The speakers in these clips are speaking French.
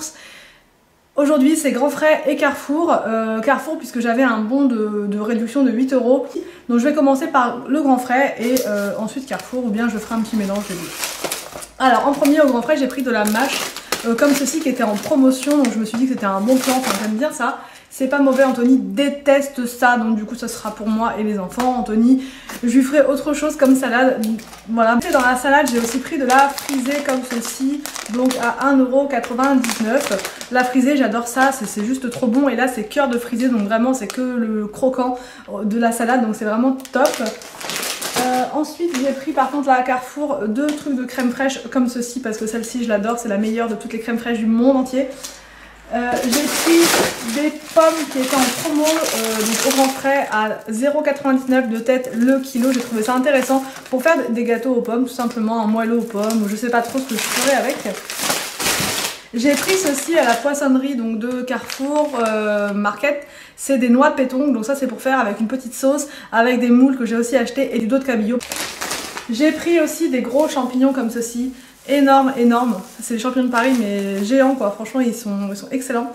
courses. Aujourd'hui c'est Grand Frais et Carrefour, Carrefour puisque j'avais un bon de réduction de 8 €. Donc je vais commencer par le Grand Frais et ensuite Carrefour, ou bien je ferai un petit mélange des deux. Alors en premier au Grand Frais j'ai pris de la mâche comme ceci qui était en promotion, donc je me suis dit que c'était un bon plan, enfin j'aime bien ça. C'est pas mauvais, Anthony déteste ça, donc du coup ça sera pour moi et les enfants. Anthony, je lui ferai autre chose comme salade, voilà. Dans la salade j'ai aussi pris de la frisée comme ceci, donc à 1,99 €. La frisée j'adore ça, c'est juste trop bon, et là c'est cœur de frisée, donc vraiment c'est que le croquant de la salade, donc c'est vraiment top. Ensuite j'ai pris par contre là à Carrefour 2 trucs de crème fraîche comme ceci, parce que celle-ci je l'adore, c'est la meilleure de toutes les crèmes fraîches du monde entier. J'ai pris des pommes qui étaient en promo donc au Grand Frais à 0,99 € de tête le kilo. J'ai trouvé ça intéressant pour faire des gâteaux aux pommes, tout simplement un moelleux aux pommes, ou je sais pas trop ce que je ferai avec. J'ai pris ceci à la poissonnerie donc de Carrefour Market, c'est des noix de pétanque, donc ça c'est pour faire avec une petite sauce, avec des moules que j'ai aussi acheté et du dos de cabillaud. J'ai pris aussi des gros champignons comme ceci, énormes, c'est les champignons de Paris mais géants quoi, franchement ils sont excellents.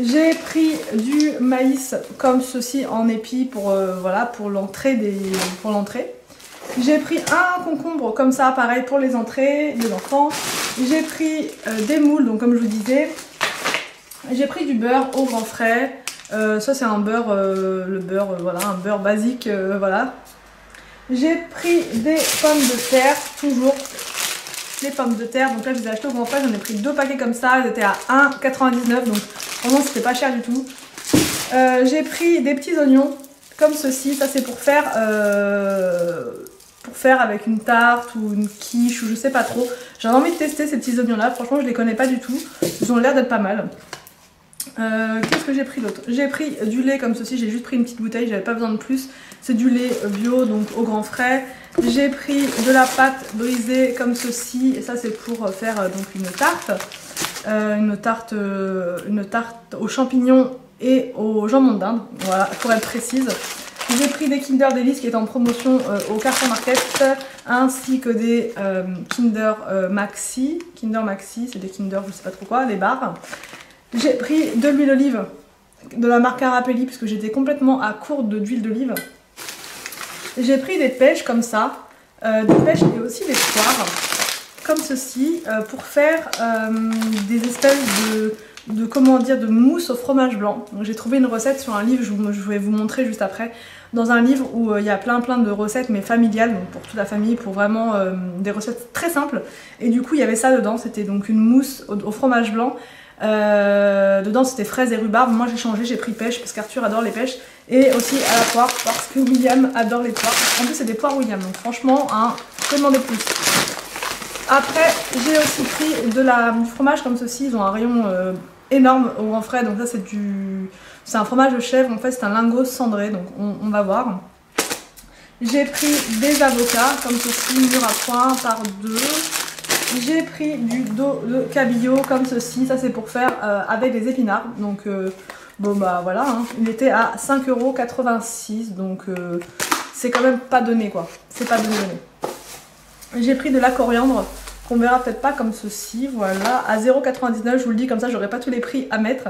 J'ai pris du maïs comme ceci en épi pour, voilà, pour l'entrée J'ai pris un concombre comme ça, pareil pour les entrées des enfants. J'ai pris des moules, donc comme je vous disais. J'ai pris du beurre au Grand Frais. Ça c'est un beurre, le beurre, voilà, un beurre basique, voilà. J'ai pris des pommes de terre, toujours des pommes de terre. Donc là je les ai achetées au Grand Frais, j'en ai pris 2 paquets comme ça, elles étaient à 1,99 €, donc vraiment c'était pas cher du tout. J'ai pris des petits oignons comme ceci, ça c'est pour faire avec une tarte ou une quiche ou je sais pas trop. J'avais envie de tester ces petits oignons là, franchement je les connais pas du tout, ils ont l'air d'être pas mal. Qu'est-ce que j'ai pris d'autre? J'ai pris du lait comme ceci, j'ai juste pris une petite bouteille, j'avais pas besoin de plus. C'est du lait bio donc au Grand Frais. J'ai pris de la pâte brisée comme ceci, et ça c'est pour faire donc une tarte aux champignons et aux jambon d'Inde, voilà, pour être précise. J'ai pris des Kinder Delice qui étaient en promotion au Carrefour Market, ainsi que des Kinder Maxi. Kinder Maxi, c'est des Kinder, je sais pas trop quoi, des barres. J'ai pris de l'huile d'olive de la marque Arapelli, puisque j'étais complètement à court d'huile d'olive. J'ai pris des pêches comme ça, des pêches et aussi des poires, comme ceci, pour faire des espèces de mousse au fromage blanc. J'ai trouvé une recette sur un livre, je vais vous montrer juste après, dans un livre où il y a plein de recettes mais familiales, donc pour toute la famille, pour vraiment des recettes très simples. Et du coup il y avait ça dedans, c'était donc une mousse au fromage blanc. Dedans c'était fraises et rhubarbe. Moi j'ai changé, j'ai pris pêche parce qu'Arthur adore les pêches, et aussi à la poire parce que William adore les poires. En plus c'est des poires William, donc franchement que demander de plus. Après j'ai aussi pris du fromage comme ceci, ils ont un rayon énorme au Grand Frais, donc ça c'est un fromage de chèvre, en fait c'est un lingot cendré, donc on va voir. J'ai pris des avocats comme ceci, mûrs à point par 2. J'ai pris du dos de cabillaud comme ceci, ça c'est pour faire avec des épinards, donc bon bah voilà, hein. Il était à 5,86 €, donc c'est quand même pas donné quoi, c'est pas donné. J'ai pris de la coriandre, qu'on verra peut-être pas comme ceci, voilà, à 0,99 €, je vous le dis comme ça j'aurai pas tous les prix à mettre.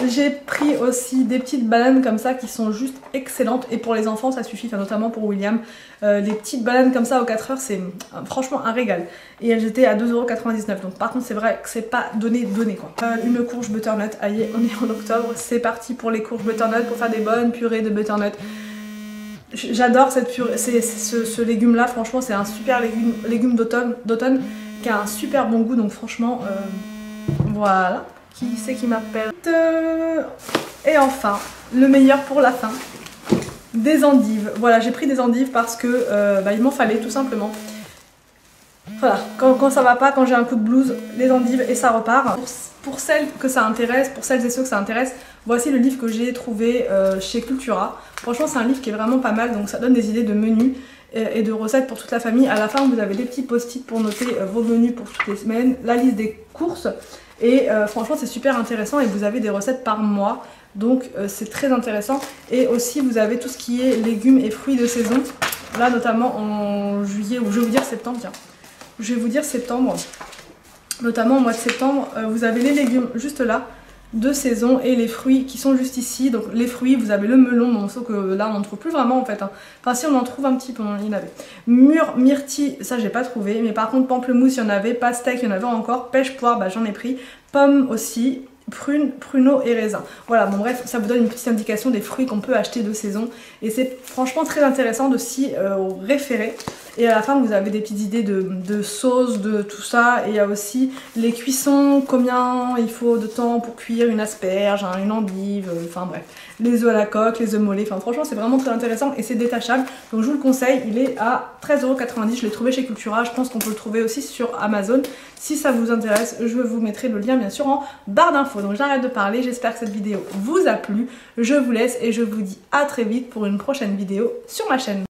J'ai pris aussi des petites bananes comme ça qui sont juste excellentes, et pour les enfants ça suffit, enfin, notamment pour William. Les petites bananes comme ça aux 4 heures c'est franchement un régal, et elles étaient à 2,99 €, donc par contre c'est vrai que c'est pas donné quoi. Une courge butternut, aïe on est en octobre, c'est parti pour les courges butternut, pour faire des bonnes purées de butternut. J'adore cette purée, ce légume là, franchement c'est un super légume d'automne qui a un super bon goût, donc franchement voilà. Qui c'est qui m'appelle? Et enfin le meilleur pour la fin, des endives. Voilà, j'ai pris des endives parce que il m'en fallait tout simplement. Voilà, quand ça va pas, quand j'ai un coup de blues, les endives et ça repart. Pour celles que ça intéresse, pour celles et ceux que ça intéresse, voici le livre que j'ai trouvé chez Cultura. Franchement c'est un livre qui est vraiment pas mal, donc ça donne des idées de menus et de recettes pour toute la famille. À la fin vous avez des petits post-it pour noter vos menus pour toutes les semaines, la liste des courses, et franchement c'est super intéressant, et vous avez des recettes par mois, donc c'est très intéressant. Et aussi vous avez tout ce qui est légumes et fruits de saison, là notamment en juillet, ou je vais vous dire septembre, tiens. Je vais vous dire septembre. notamment au mois de septembre, vous avez les légumes juste là, de saison, et les fruits qui sont juste ici. Donc les fruits, vous avez le melon, bon, sauf que là on n'en trouve plus vraiment en fait, hein. Enfin si, on en trouve un petit peu, il y en avait. Myrtille, ça j'ai pas trouvé, mais par contre pamplemousse il y en avait, pastèque il y en avait encore, pêche poire, bah j'en ai pris, pommes aussi, prunes, pruneaux et raisins. Voilà, bon bref, ça vous donne une petite indication des fruits qu'on peut acheter de saison, et c'est franchement très intéressant de s'y référer. Et à la fin vous avez des petites idées de sauce, de tout ça, et il y a aussi les cuissons, combien il faut de temps pour cuire une asperge, hein, une endive, enfin bref, les œufs à la coque, les œufs mollets, enfin franchement c'est vraiment très intéressant et c'est détachable, donc je vous le conseille. Il est à 13,90 €, je l'ai trouvé chez Cultura, je pense qu'on peut le trouver aussi sur Amazon. Si ça vous intéresse, je vous mettrai le lien bien sûr en barre d'infos. Donc j'arrête de parler, j'espère que cette vidéo vous a plu, je vous laisse et je vous dis à très vite pour une prochaine vidéo sur ma chaîne.